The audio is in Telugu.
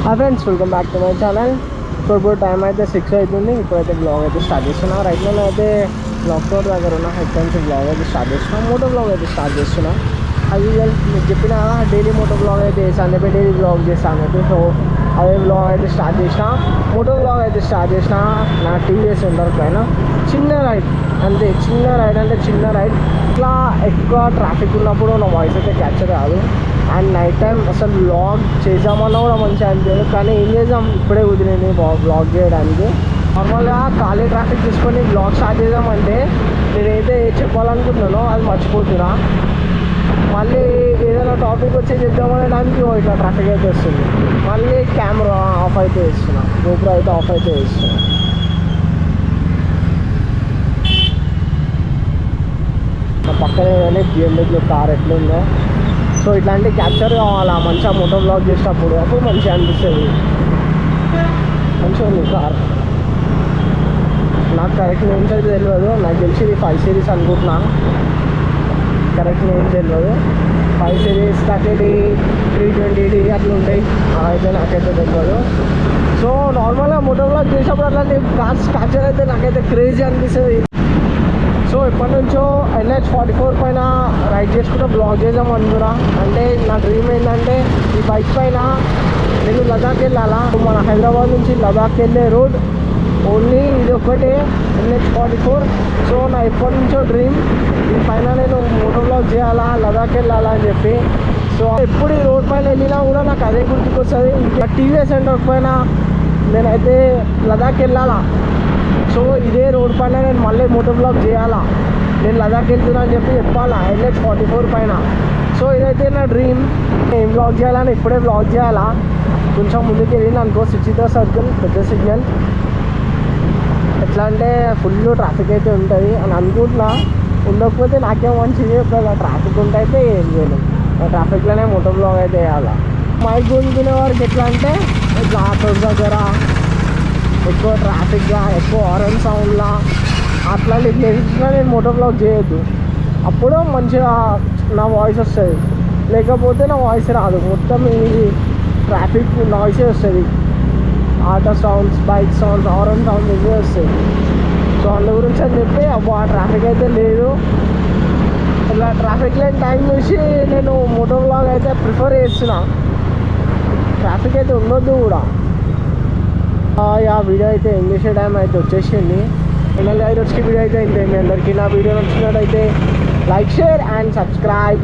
Hi friends, welcome back to my channel. So ఇప్పుడు టైం అయితే 6 అవుతుంది. ఇప్పుడైతే బ్లాగ్ అయితే స్టార్ట్ చేస్తున్నా. రైట్ నో అయితే బ్లాగ్ టోర్ దగ్గర ఉన్న హెడ్ నుంచి బ్లాగ్ అయితే స్టార్ట్ చేస్తున్నా. మోటో బ్లాగ్ అయితే స్టార్ట్ చేస్తున్నా. అది మీకు చెప్పిన డైలీ మోటో బ్లాగ్ అయితే చేస్తాను, చెప్పి డైలీ బ్లాగ్ చేస్తాను అయితే. సో అదే బ్లాగ్ అయితే స్టార్ట్ చేసిన, మోటో బ్లాగ్ అయితే స్టార్ట్ చేసిన. నా టీవీఎస్ ఎంటర్ పైన చిన్న రైడ్ అంతే, చిన్న రైడ్ అంటే చిన్న రైడ్. ఇట్లా ఎక్కువ ట్రాఫిక్ ఉన్నప్పుడు నా వాయిస్ అయితే క్యాప్చర్ కాదు. అండ్ నైట్ టైం అసలు బ్లాగ్ చేద్దామన్నా కూడా మంచిగా అనిపించదు, కానీ ఏం చేద్దాం, ఇప్పుడే కుదిరింది బ్లాగ్ చేయడానికి. నార్మల్గా ఖాళీ ట్రాఫిక్ తీసుకొని బ్లాగ్ స్టార్ట్ చేద్దామంటే నేనైతే చెప్పాలనుకుంటున్నానో అది మర్చిపోతున్నా. మళ్ళీ ఏదైనా టాపిక్ వచ్చి చేద్దామనే టైంకి ఇట్లా ట్రాఫిక్ అయితే వస్తుంది. మళ్ళీ కెమెరా ఆఫ్ అయితే వేస్తున్నా, గోప్రో అయితే ఆఫ్ అయితే వేస్తున్నా. నా పక్కనే కానీ బిఎండబ్ల్యూ కార్ ఎట్లుందో. సో ఇట్లాంటి క్యాప్చర్ కావాలా మంచిగా మోటో బ్లాగ్ చేసేటప్పుడు, అప్పుడు మంచిగా అనిపిస్తుంది. మంచిగా ఉంది కార్. నాకు కరెక్ట్ నేమ్స్ అయితే తెలియదు, నాకు తెలిసి ఇది 5 సిరీస్ అనుకుంటున్నా. కరెక్ట్ నేమ్స్ తెలియదు. 5 సిరీస్ 30D 320D అట్లా ఉంటాయి, అయితే నాకైతే తెలియదు. సో నార్మల్గా మోటో బ్లాగ్ చేసినప్పుడు అట్లాంటి కార్స్ క్యాప్చర్ అయితే నాకైతే క్రేజీ అనిపిస్తుంది. సో ఎప్పటి నుంచో NH44 పైన రైడ్ చేసుకుంటూ బ్లాగ్ చేద్దాం అనుకున్నా. అంటే నా డ్రీమ్ ఏంటంటే ఈ బైక్ పైన నేను లదాఖ్ వెళ్ళాలా. మన హైదరాబాద్ నుంచి లదాఖ్ వెళ్ళే రోడ్ ఓన్లీ ఇది ఒకటే, NH44. సో నా ఎప్పటి నుంచో డ్రీమ్, ఈ పైన నేను మోటో బ్లాగ్ చేయాలా, లదాఖ్ వెళ్ళాలా అని చెప్పి. సో ఎప్పుడు ఈ రోడ్ పైన వెళ్ళినా కూడా నాకు అదే గుర్తుకొస్తుంది. ఇంకా టీవీఎస్ సెంటర్ పైన నేనైతే లదాఖ్ వెళ్ళాలా. సో ఇదే రోడ్ పైన నేను మళ్ళీ మోటో బ్లాగ్ చేయాలా, నేను లదాఖ్ వెళ్తున్నా అని చెప్పి చెప్పాలా NH44 పైన. సో ఇదైతే నా డ్రీమ్. ఏం బ్లాగ్ చేయాలని ఇప్పుడే బ్లాగ్ చేయాలా. కొంచెం ముందుకు వెళ్ళింది అనుకో, సుచిత సర్కిల్ పెద్ద సిగ్నల్. ఎట్లా అంటే ఫుల్ ట్రాఫిక్ అయితే ఉంటుంది అని అనుకుంటున్నా. ఉండకపోతే నాకేం మంచిది, ఒకవేళ ట్రాఫిక్ ఉంటే అయితే ఏం చేయలేదు. ఆ ట్రాఫిక్లోనే మోటో బ్లాగ్ అయితే వేయాలా. మైక్ కొనుక్కునే వారికి ఎట్లా అంటే ఇట్లా ఆటోస్ దగ్గర ఎక్కువ ట్రాఫిక్గా, ఎక్కువ హారన్ సౌండ్లా అట్లాంటి ప్లేసెస్లో నేను మోటో బ్లాగ్ చేయొద్దు. అప్పుడు మంచిగా నా వాయిస్ వస్తుంది, లేకపోతే నా వాయిస్ రాదు. మొత్తం ఈ ట్రాఫిక్ నాయిసే వస్తుంది, auto sounds, bike sounds, horn sounds ఇవే వస్తాయి. సో అందు గురించి అని చెప్పి అబ్బా ట్రాఫిక్ అయితే లేదు, ఇలా ట్రాఫిక్ లేని టైం చూసి నేను మోటో బ్లాగ్ అయితే ప్రిఫర్ చేస్తున్నా. ట్రాఫిక్ అయితే ఉండొద్దు కూడా. ఆ వీడియో అయితే ఇంగ్లీష్ టైం అయితే వచ్చేసింది. ఫైనల్గా ఈరోజుకి వీడియో అయితే అయింది. మీ అందరికీ నా వీడియో నచ్చినట్టయితే లైక్, షేర్ అండ్ సబ్స్క్రైబ్.